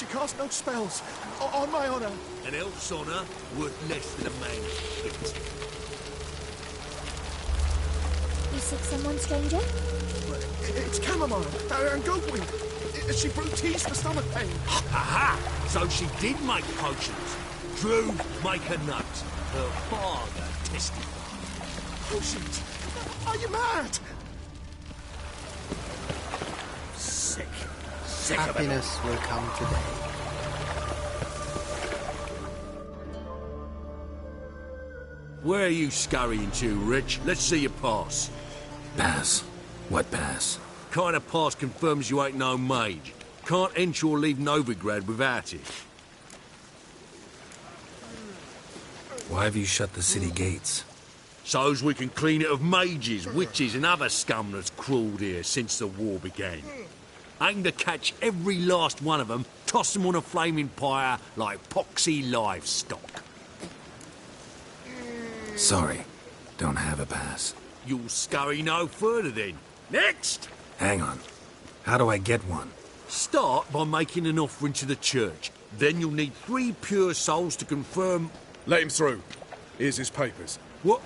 She cast no spells. On my honor. An elf's honor worth less than a man's wit. You sick someone, stranger? It's chamomile and goatweed. She brewed teas for stomach pain. Aha! So she did make potions. Drew, make a note. Her father testified. Potions? Are you mad? Sick. Happiness will come today. Where are you scurrying to, Rich? Let's see your pass. Pass? What pass? Kind of pass confirms you ain't no mage. Can't enter or leave Novigrad without it. Why have you shut the city gates? So's we can clean it of mages, witches and other scum that's crawled here since the war began. Aim to catch every last one of them, toss them on a flaming pyre like poxy livestock. Sorry, don't have a pass. You'll scurry no further then. Next! Hang on. How do I get one? Start by making an offering to the church. Then you'll need 3 pure souls to confirm... Let him through. Here's his papers. What?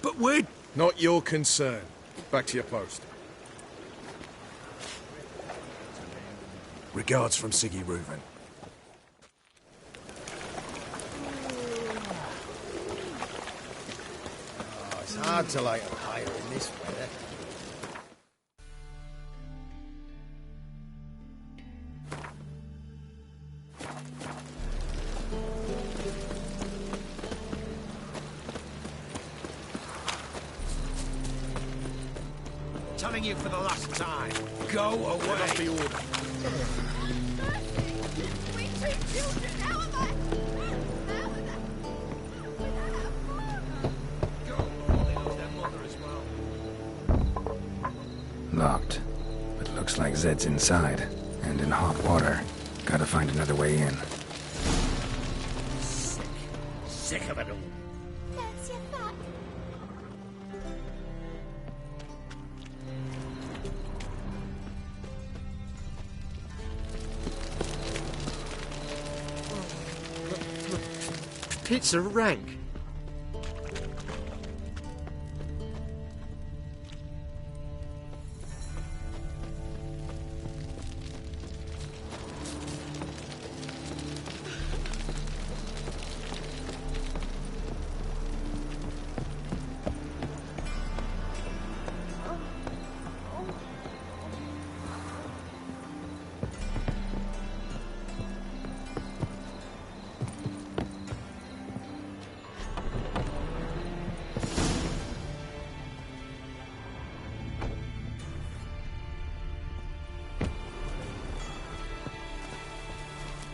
But we're... Not your concern. Back to your post. Regards from Siggy Reuven. Oh, it's hard to light a fire in this weather. Telling you for the last time. Go away. Let us be ordered. Locked. But looks like Zed's inside. And in hot water. Gotta find another way in. Sick of it all. That's your fault. Pits are rank.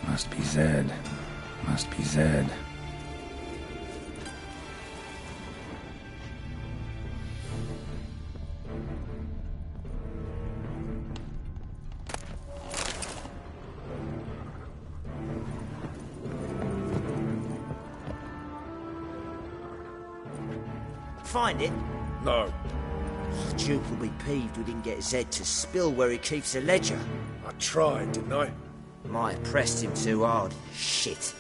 Must be Zed. Must be Zed. Find it? No. The Duke will be peeved we didn't get Zed to spill where he keeps the ledger. I tried, didn't I? Might have pressed him too hard. Shit.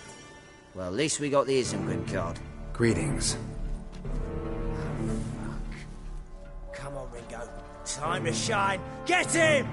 Well, at least we got the Isengrin card. Greetings. Come on, Ringo. Time to shine. Get him!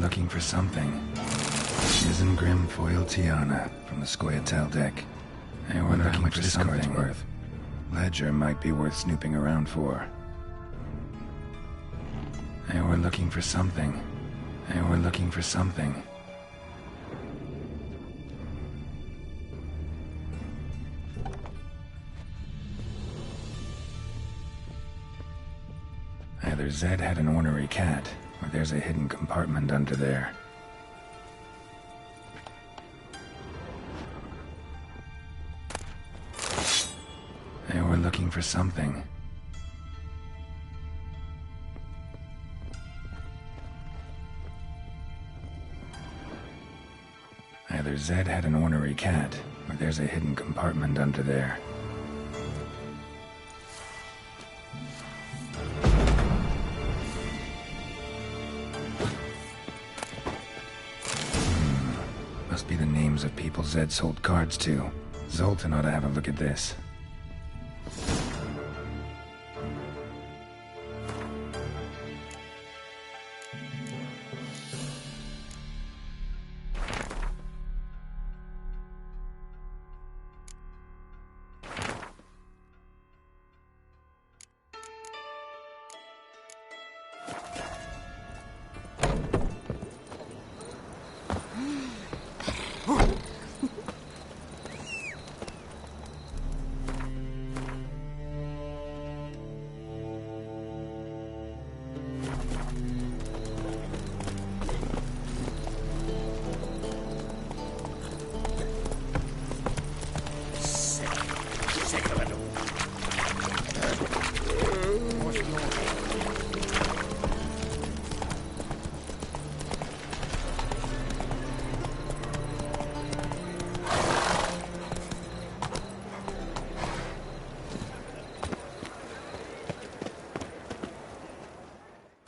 Looking for something. Isengrim foil Tiana from the Scoia'tael deck. I wonder how much this card's worth. Ledger might be worth snooping around for. We're looking for something. We're looking for something. Either Zed had an ornery cat, or there's a hidden compartment under there. We're looking for something. Either Zed had an ornery cat, or there's a hidden compartment under there. Must be the names of people Zed sold cards to. Zoltan ought to have a look at this.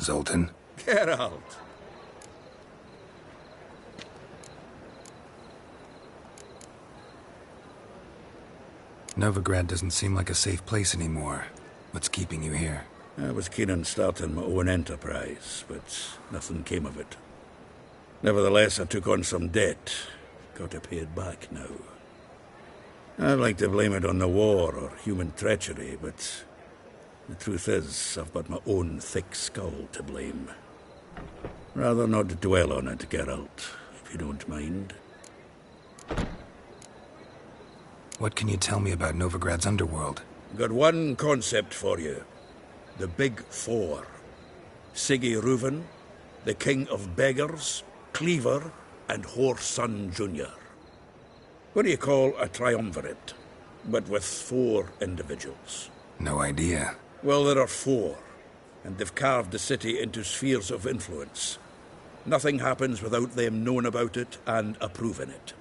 Zoltan? Geralt! Novigrad doesn't seem like a safe place anymore. What's keeping you here? I was keen on starting my own enterprise, but nothing came of it. Nevertheless, I took on some debt. Got to pay it back now. I'd like to blame it on the war or human treachery, but the truth is, I've but my own thick skull to blame. Rather not dwell on it, Geralt, if you don't mind. What can you tell me about Novigrad's underworld? Got one concept for you. The Big Four. Siggy Reuven, the King of Beggars, Cleaver, and Whoreson Jr. What do you call a triumvirate, but with 4 individuals? No idea. Well, there are 4, and they've carved the city into spheres of influence. Nothing happens without them knowing about it and approving it.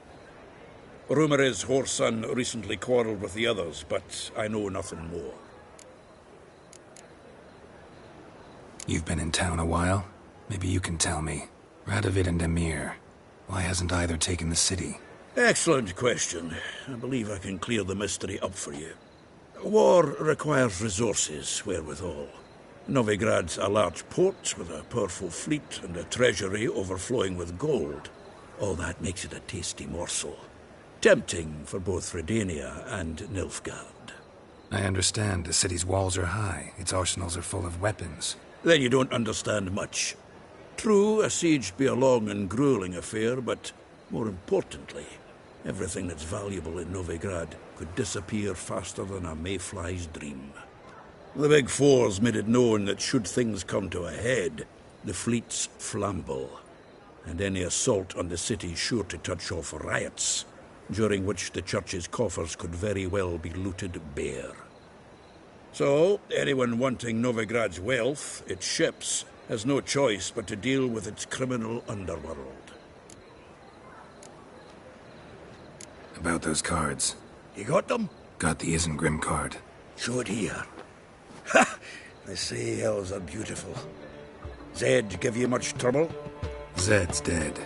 Rumour is Whoreson recently quarrelled with the others, but I know nothing more. You've been in town a while? Maybe you can tell me. Radovid and Emir. Why hasn't either taken the city? Excellent question. I believe I can clear the mystery up for you. War requires resources, wherewithal. Novigrad's a large port with a powerful fleet and a treasury overflowing with gold. All that makes it a tasty morsel. Tempting for both Redania and Nilfgaard. I understand. The city's walls are high. Its arsenals are full of weapons. Then you don't understand much. True, a siege be a long and grueling affair, but more importantly, everything that's valuable in Novigrad could disappear faster than a mayfly's dream. The Big Four's made it known that should things come to a head, the fleet's flammable, and any assault on the city's sure to touch off riots, during which the church's coffers could very well be looted bare. So, anyone wanting Novigrad's wealth, its ships, has no choice but to deal with its criminal underworld. About those cards. You got them? Got the Isengrim card. Show it here. Ha! They say elves are beautiful. Zed give you much trouble? Zed's dead.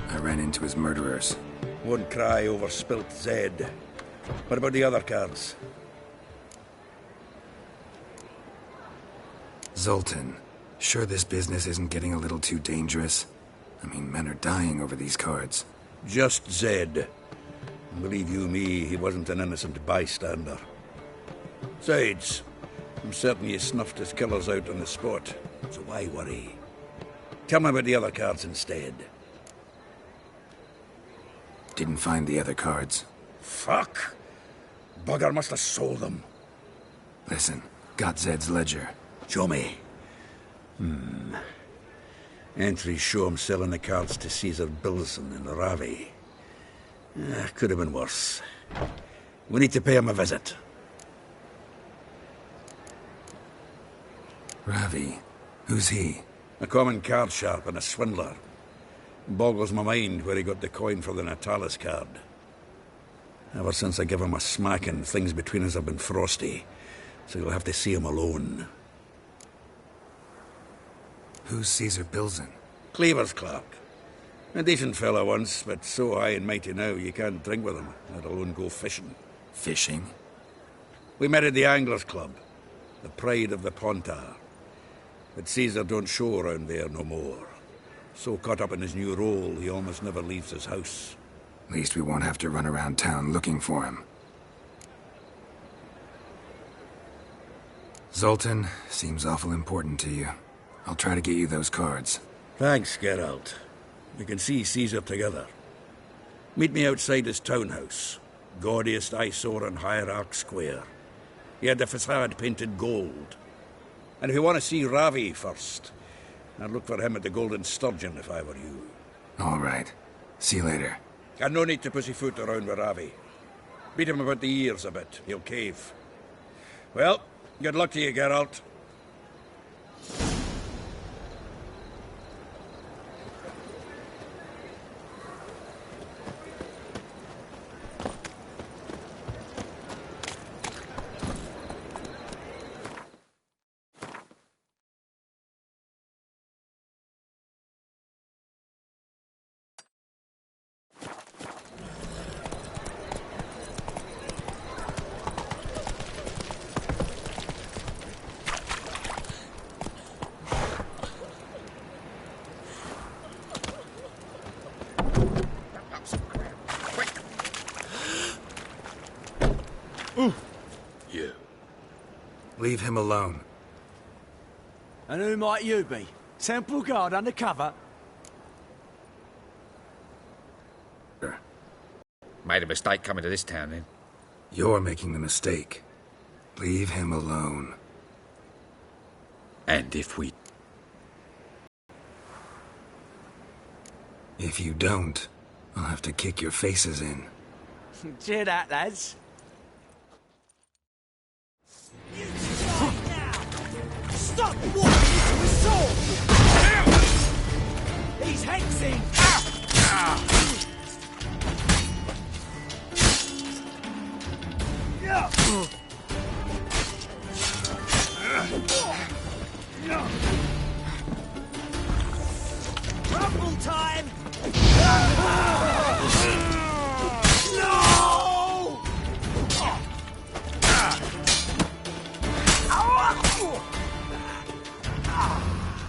I ran into his murderers. Won't cry over spilt Zed. What about the other cards? Zoltan, sure this business isn't getting a little too dangerous? I mean, men are dying over these cards. Just Zed. Believe you me, he wasn't an innocent bystander. Besides, I'm certain he snuffed his killers out on the spot, so why worry? Tell me about the other cards instead. Didn't find the other cards. Fuck! Bugger must have sold them. Listen, got Zed's ledger. Show me. Entries show him selling the cards to Caesar Bilson in Ravi. Could have been worse. We need to pay him a visit. Ravi? Who's he? A common card sharp and a swindler. Boggles my mind where he got the coin for the Natalis card. Ever since I gave him a smacking, things between us have been frosty, so you'll have to see him alone. Who's Caesar Bilson? Cleaver's clerk. A decent fellow once, but so high and mighty now you can't drink with him, let alone go fishing. Fishing? We met at the Anglers' Club, the pride of the Pontar. But Caesar don't show around there no more. So caught up in his new role, he almost never leaves his house. At least we won't have to run around town looking for him. Zoltan, seems awful important to you. I'll try to get you those cards. Thanks, Geralt. We can see Caesar together. Meet me outside his townhouse. Gaudiest eyesore on Hierarch Square. He had the facade painted gold. And if you want to see Ravi first, I'd look for him at the Golden Sturgeon if I were you. All right. See you later. And no need to pussyfoot around with Ravi. Beat him about the ears a bit. He'll cave. Well, good luck to you, Geralt. You. Leave him alone. And who might you be? Temple Guard undercover? Made a mistake coming to this town, then. You're making the mistake. Leave him alone. And if we... If you don't, I'll have to kick your faces in. Cheer that, lads. Stop walking into his sword! He's hexing! Rumble time! No!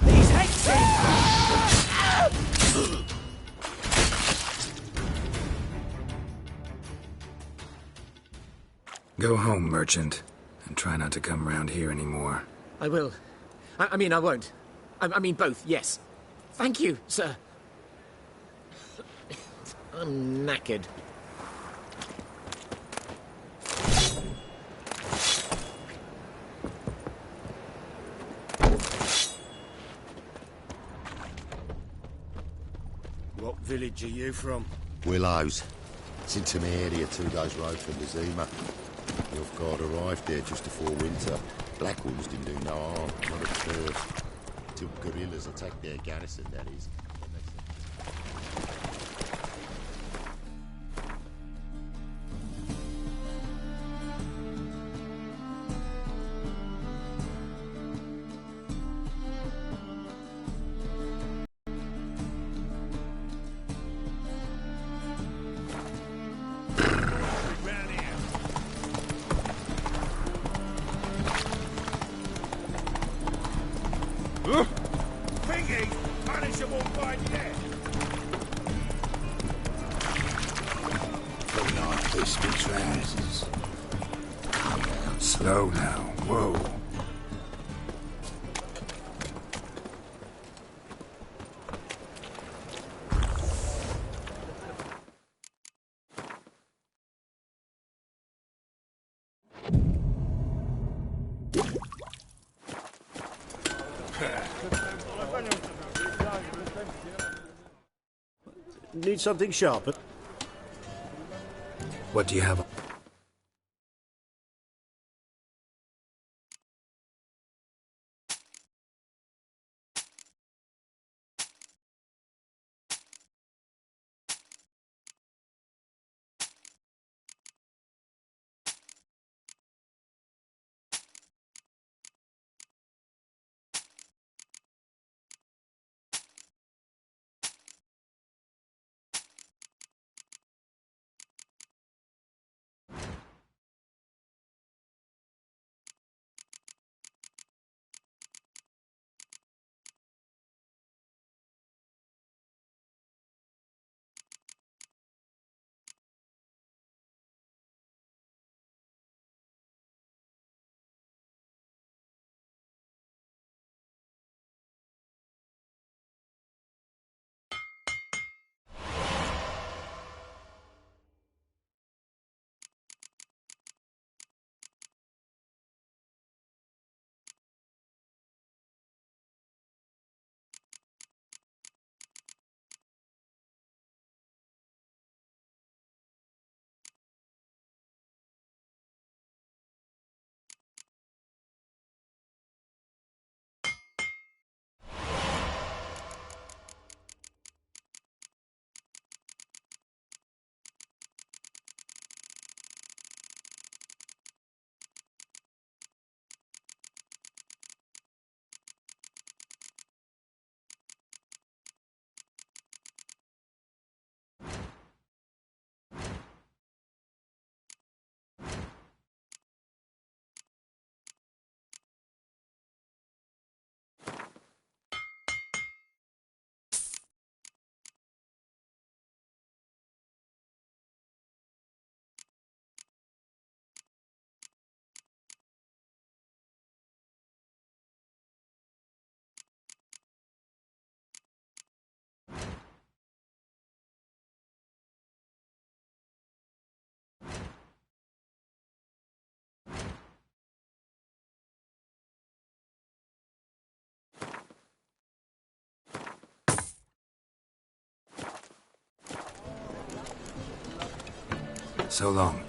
He's hexing! Go home, merchant, and try not to come round here anymore. I will. I mean, I won't. I mean, both, yes. Thank you, sir. I'm knackered. What village are you from? Willows. It's in Temeria, 2 days' road from Zima. The off-guard arrived there just before winter. Black ones didn't do no harm, not at first. Till guerrillas attacked their garrison, that is. Thingy, punishable by death. Putting on fiscal trousers. Slow now. Whoa. Need something sharper? What do you have? So long.